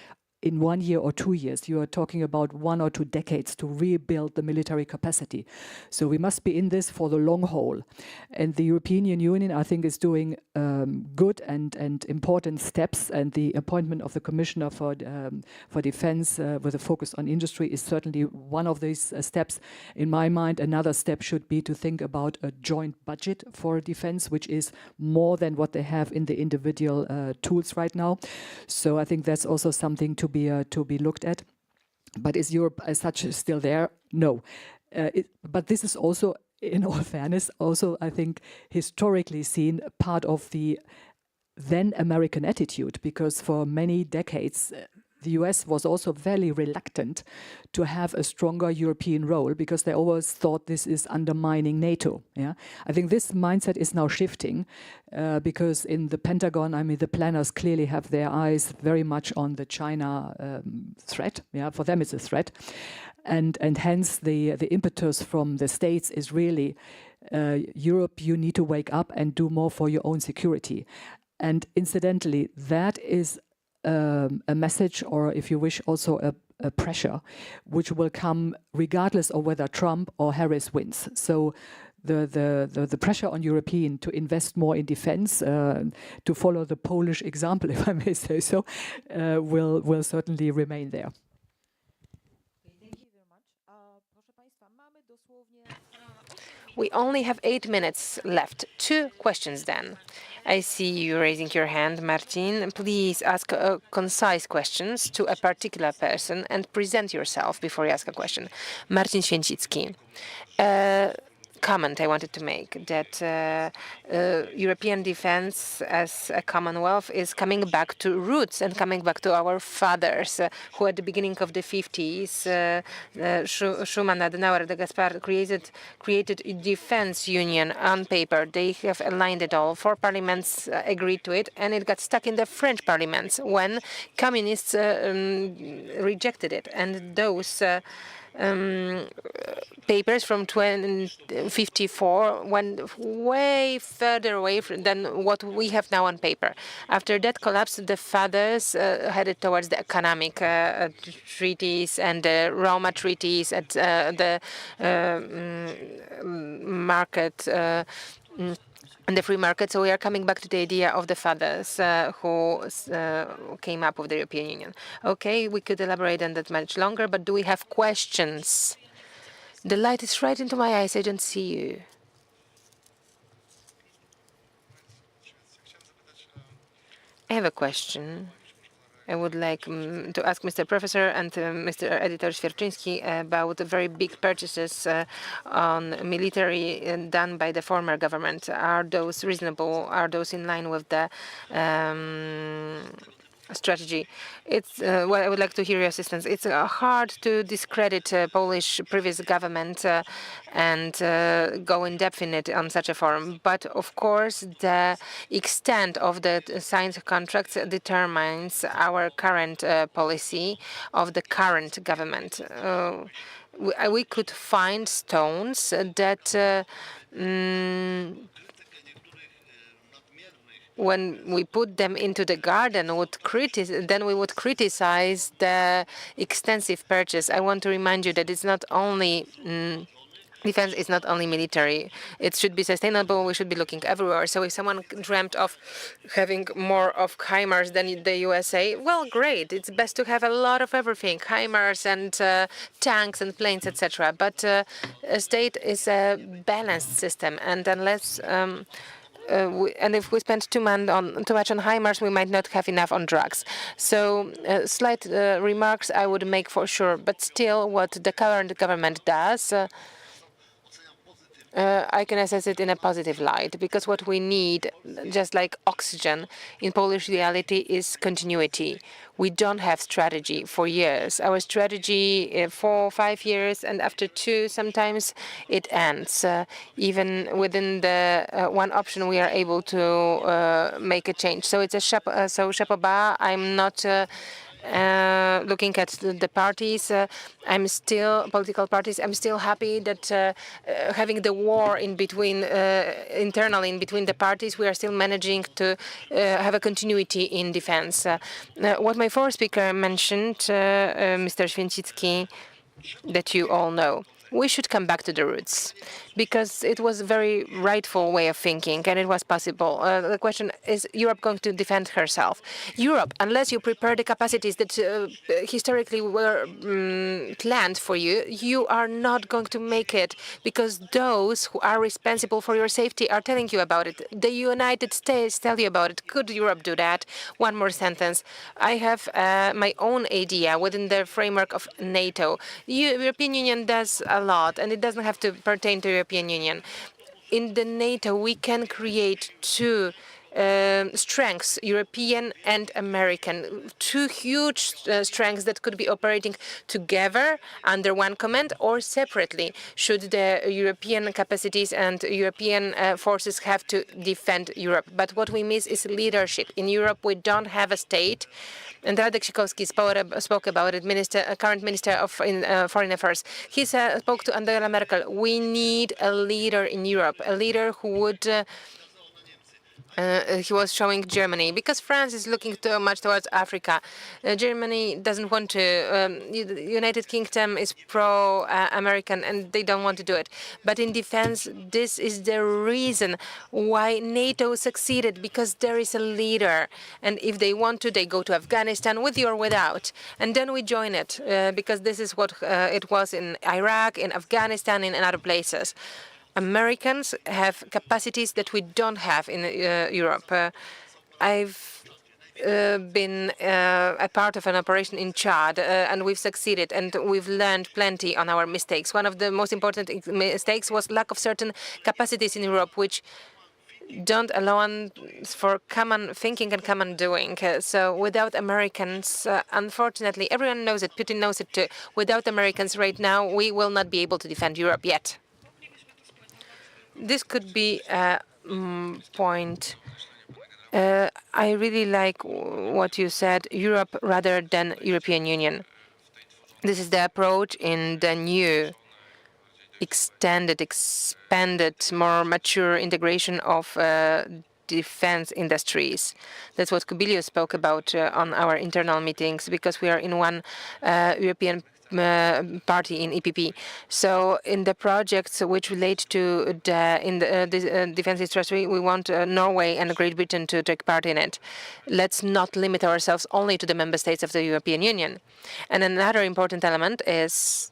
in 1 year or 2 years. You are talking about 1 or 2 decades to rebuild the military capacity. So we must be in this for the long haul. And the European Union, I think, is doing good and important steps. And the appointment of the Commissioner for Defense with a focus on industry is certainly one of these steps. In my mind, another step should be to think about a joint budget for defense, which is more than what they have in the individual tools right now. So I think that's also something to be looked at. But is Europe as such still there? No. But this is also, in all fairness, also I think historically seen part of the then American attitude, because for many decades the US was also very reluctant to have a stronger European role because they always thought this is undermining NATO. Yeah, I think this mindset is now shifting because in the Pentagon, I mean, the planners clearly have their eyes very much on the China threat. Yeah, for them it's a threat, and hence the impetus from the States is really Europe. You need to wake up and do more for your own security. And incidentally, that is a message, or if you wish, also a pressure, which will come regardless of whether Trump or Harris wins. So the pressure on European to invest more in defense, to follow the Polish example, if I may say so, will certainly remain there. We only have 8 minutes left. 2 questions then. I see you raising your hand, Martin. Please ask concise questions to a particular person and present yourself before you ask a question. Marcin Święcicki. Comment I wanted to make that European defense as a commonwealth is coming back to roots and coming back to our fathers who at the beginning of the 50s, Schuman, Adenauer, de Gaspar created a defense union on paper. They have aligned it all. 4 parliaments agreed to it, and it got stuck in the French parliaments when communists rejected it. And those papers from 1954 went way further away than what we have now on paper. After that collapse, the fathers headed towards the economic treaties and the Roma treaties at the market and the free market. So we are coming back to the idea of the fathers who came up with the European Union. Okay, we could elaborate on that much longer, but do we have questions? The light is right into my eyes. I don't see you. I have a question. I would like to ask Mr. Professor and Mr. Editor Świerczyński about the very big purchases on military done by the former government. Are those reasonable? Are those in line with the strategy? It's well, I would like to hear your assistance. It's hard to discredit Polish previous government and go in depth in it on such a forum. But of course, the extent of the signed contracts determines our current policy of the current government. We could find stones that when we put them into the garden, then we would criticize the extensive purchase. I want to remind you that it's not only defense is not only military. It should be sustainable. We should be looking everywhere. So if someone dreamt of having more of HIMARS than the USA, well, great. It's best to have a lot of everything, HIMARS and tanks and planes, etc. But a state is a balanced system, and unless and if we spend too much on HIMARS, we might not have enough on drugs. So slight remarks I would make for sure. But still, what the current government does, I can assess it in a positive light, because what we need, just like oxygen in Polish reality, is continuity. We don't have strategy for years. Our strategy 4 or 5 years, and after 2, sometimes it ends. Even within the one option, we are able to make a change. So it's a chapeau. I'm not looking at the parties, political parties, I'm still happy that having the war in between, internally in between the parties, we are still managing to have a continuity in defense. What my former speaker mentioned, Mr. Święcicki, that you all know. We should come back to the roots, because it was a very rightful way of thinking, and it was possible. The question is Europe going to defend herself? Europe, unless you prepare the capacities that historically were planned for you, you are not going to make it, because those who are responsible for your safety are telling you about it. The United States tell you about it. Could Europe do that? One more sentence. I have my own idea within the framework of NATO. The European Union does a lot, and it doesn't have to pertain to the European Union. In the NATO, we can create 2 strengths, European and American, two huge strengths that could be operating together under one command or separately, should the European capacities and European forces have to defend Europe. But what we miss is leadership. In Europe, we don't have a state. And Radek Sikorski spoke about it, current Minister of Foreign Affairs. He spoke to Angela Merkel. We need a leader in Europe, a leader who would he was showing Germany, because France is looking too much towards Africa. Germany doesn't want to. The United Kingdom is pro-American, and they don't want to do it. But in defense, this is the reason why NATO succeeded, because there is a leader. And if they want to, they go to Afghanistan with you or without. And then we join it, because this is what it was in Iraq, in Afghanistan, and in other places. Americans have capacities that we don't have in Europe. I've been a part of an operation in Chad, and we've succeeded, and we've learned plenty on our mistakes. One of the most important mistakes was lack of certain capacities in Europe, which don't allow us for common thinking and common doing. So without Americans, unfortunately, everyone knows it, Putin knows it too, without Americans right now, we will not be able to defend Europe yet. This could be a point. I really like what you said, Europe rather than European Union. This is the approach in the new, extended, expanded, more mature integration of defense industries. That's what Kubilius spoke about on our internal meetings, because we are in one European party in EPP. So in the projects which relate to the defense industry, we want Norway and Great Britain to take part in it. Let's not limit ourselves only to the member states of the European Union. And another important element is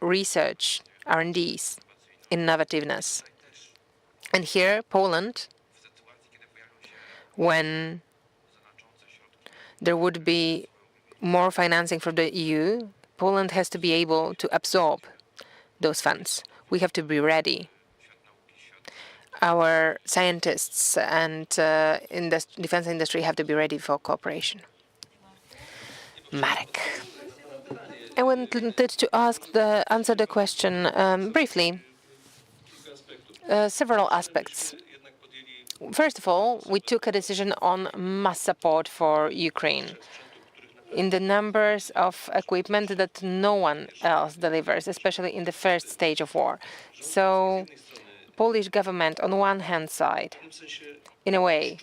research, R&Ds, innovativeness. And here, Poland, when there would be more financing from the EU, Poland has to be able to absorb those funds. We have to be ready. Our scientists and defense industry have to be ready for cooperation. Marek. I wanted to answer the question briefly. Several aspects. First of all, we took a decision on mass support for Ukraine in the numbers of equipment that no one else delivers, especially in the first stage of war. So Polish government, on one hand side, in a way,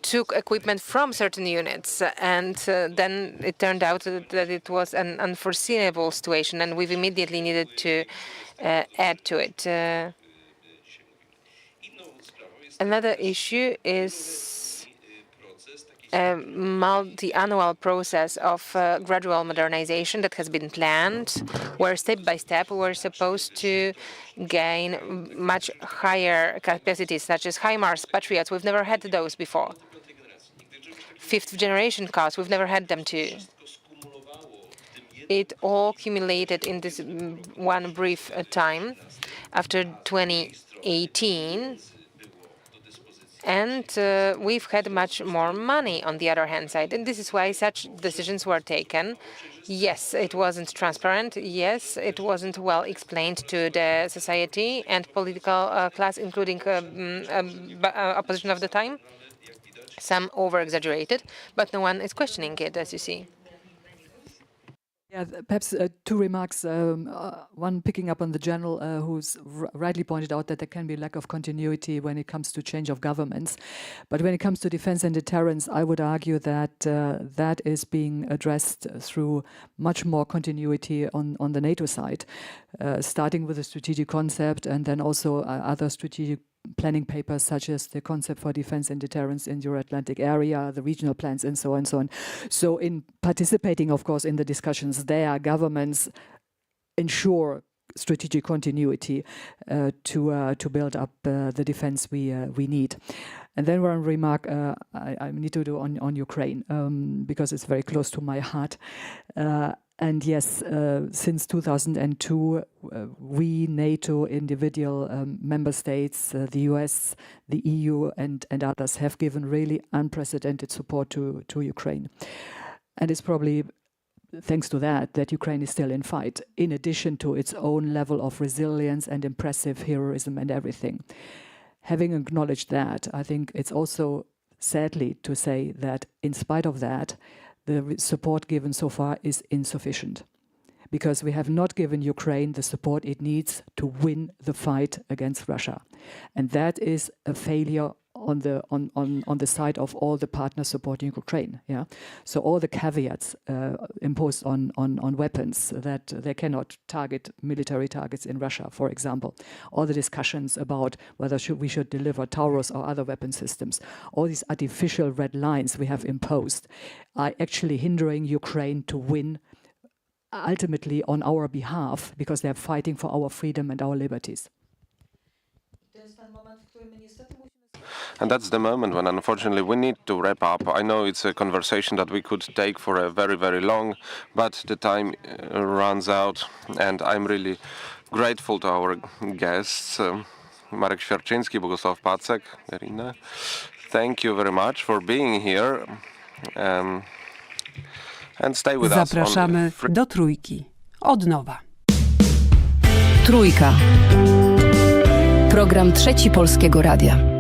took equipment from certain units, and then it turned out that it was an unforeseeable situation, and we've immediately needed to add to it. Another issue is a multi-annual process of gradual modernization that has been planned, where step by step we're supposed to gain much higher capacities, such as HIMARS, Patriots. We've never had those before. Fifth generation cars, we've never had them too. It all accumulated in this one brief time after 2018. And we've had much more money on the other hand side. And this is why such decisions were taken. Yes, it wasn't transparent. Yes, it wasn't well explained to the society and political class, including opposition of the time. Some over-exaggerated, but no one is questioning it, as you see. Yeah, perhaps two remarks. One picking up on the general who's rightly pointed out that there can be lack of continuity when it comes to change of governments. But when it comes to defense and deterrence, I would argue that that is being addressed through much more continuity on the NATO side, starting with a strategic concept and then also other strategic planning papers such as the concept for defense and deterrence in the Euro-Atlantic area, the regional plans, and so on and so on. So in participating, of course, in the discussions there, governments ensure strategic continuity to build up the defense we need. And then one remark I need to do on Ukraine, because it's very close to my heart. And yes, since 2002, we, NATO, individual member states, the US, the EU, and others have given really unprecedented support to Ukraine. And it's probably thanks to that Ukraine is still in fight, in addition to its own level of resilience and impressive heroism and everything. Having acknowledged that, I think it's also sadly to say that in spite of that, the support given so far is insufficient, because we have not given Ukraine the support it needs to win the fight against Russia. And that is a failure on the side of all the partners supporting Ukraine. Yeah, so all the caveats imposed on weapons, that they cannot target military targets in Russia, for example, all the discussions about whether we should deliver Taurus or other weapon systems, all these artificial red lines we have imposed are actually hindering Ukraine to win ultimately on our behalf, because they are fighting for our freedom and our liberties. And that's the moment when, unfortunately, we need to wrap up. I know it's a conversation that we could take for a very, very long, but the time runs out, and I'm really grateful to our guests, Marek Świerczyński, Bogusław Pacek, Gerlinde. Thank you very much for being here, and stay with us. Zapraszamy do Trójki. Od nowa. Trójka. Program Trzeci Polskiego Radia.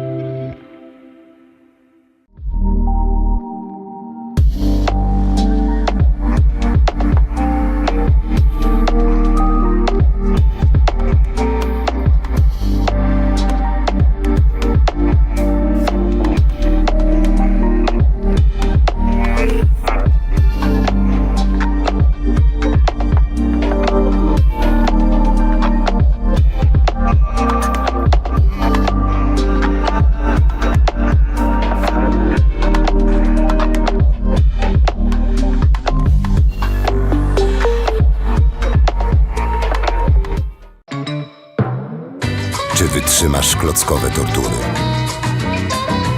Wytrzymasz klockowe tortury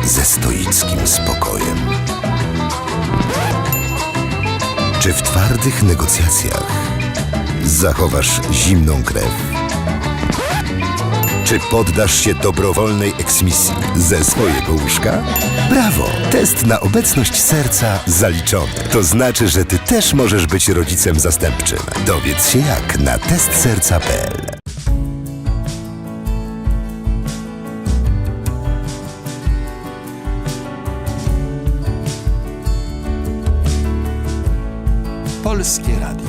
ze stoickim spokojem? Czy w twardych negocjacjach zachowasz zimną krew? Czy poddasz się dobrowolnej eksmisji ze swojego łóżka? Brawo! Test na obecność serca zaliczony. To znaczy, że ty też możesz być rodzicem zastępczym. Dowiedz się jak na testserca.pl. Polskie Radio.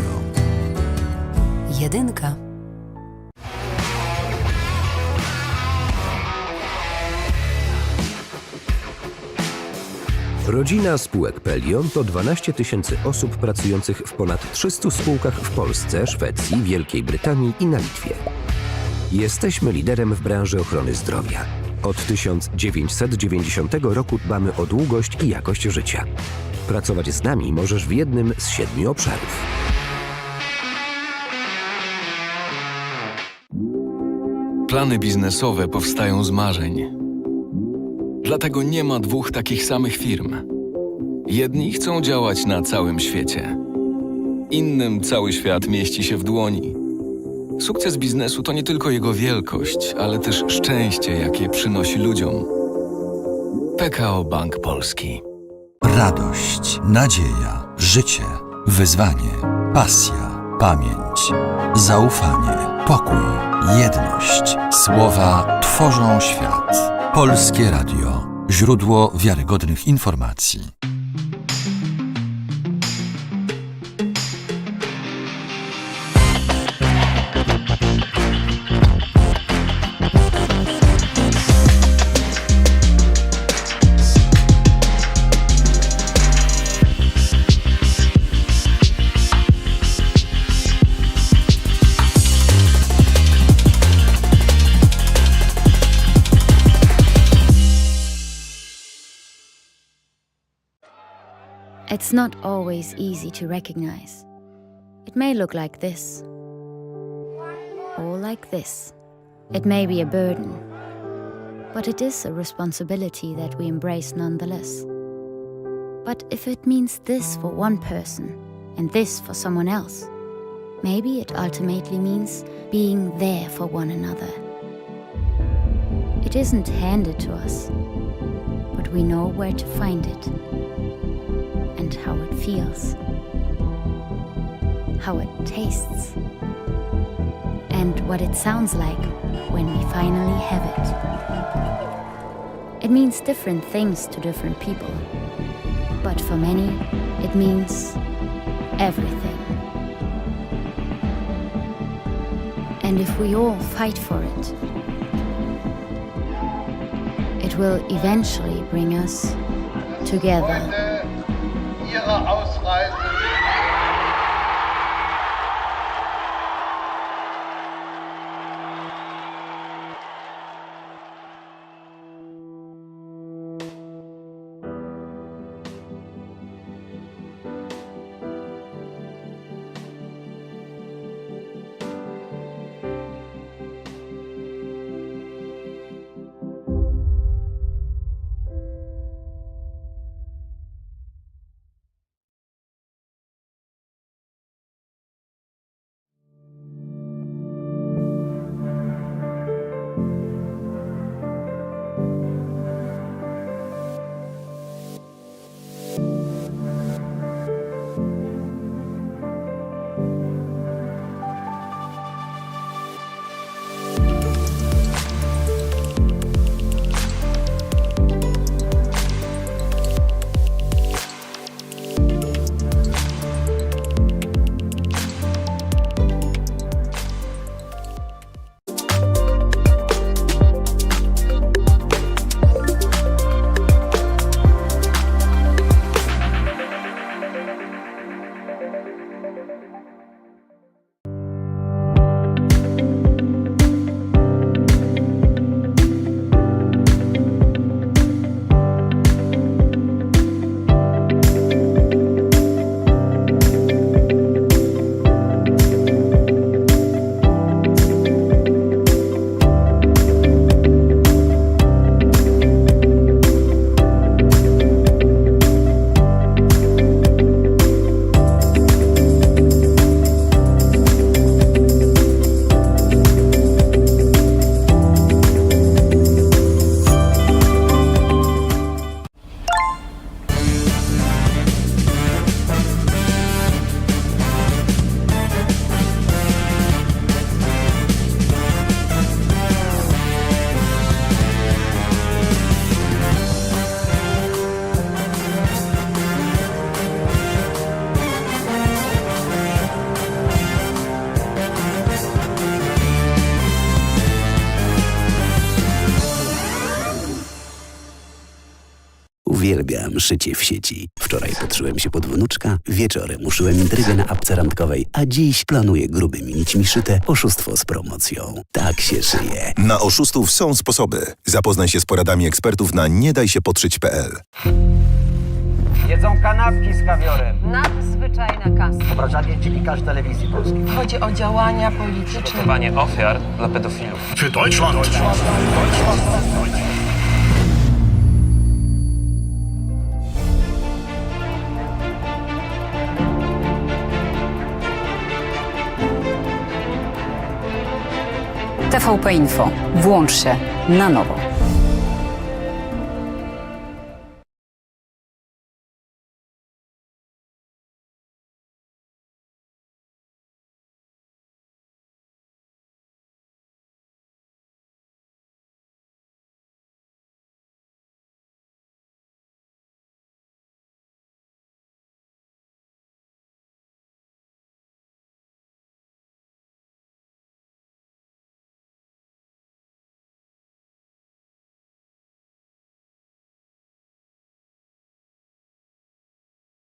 Jedynka. Rodzina spółek Pelion to 12 000 osób pracujących w ponad 300 spółkach w Polsce, Szwecji, Wielkiej Brytanii i na Litwie. Jesteśmy liderem w branży ochrony zdrowia. Od 1990 roku dbamy o długość i jakość życia. Pracować z nami możesz w jednym z 7 obszarów. Plany biznesowe powstają z marzeń. Dlatego nie ma dwóch takich samych firm. Jedni chcą działać na całym świecie. Innym cały świat mieści się w dłoni. Sukces biznesu to nie tylko jego wielkość, ale też szczęście, jakie przynosi ludziom. PKO Bank Polski. Radość, nadzieja, życie, wyzwanie, pasja, pamięć, zaufanie, pokój, jedność. Słowa tworzą świat. Polskie Radio. Źródło wiarygodnych informacji. It's not always easy to recognize. It may look like this, or like this. It may be a burden, but it is a responsibility that we embrace nonetheless. But if it means this for one person, and this for someone else. Maybe it ultimately means being there for one another. It isn't handed to us, but we know where to find it and how it feels, how it tastes, and what it sounds like when we finally have it. It means different things to different people, but for many, it means everything. And if we all fight for it, it will eventually bring us together. Uwielbiam szycie w sieci. Wczoraj podszyłem się pod wnuczka, wieczorem uszyłem intrygę na apce randkowej, a dziś planuję grubymi nićmi szyte oszustwo z promocją. Tak się szyje. Na oszustów są sposoby. Zapoznaj się z poradami ekspertów na niedajsiepodszyć.pl. Jedzą kanapki z kawiorem. Nadzwyczajna kasa. Obrażanie dziennikarz telewizji polskiej. Chodzi o działania polityczne. Przygotowanie ofiar dla pedofilów. Für Deutschland! TVP Info. Włącz się na nowo.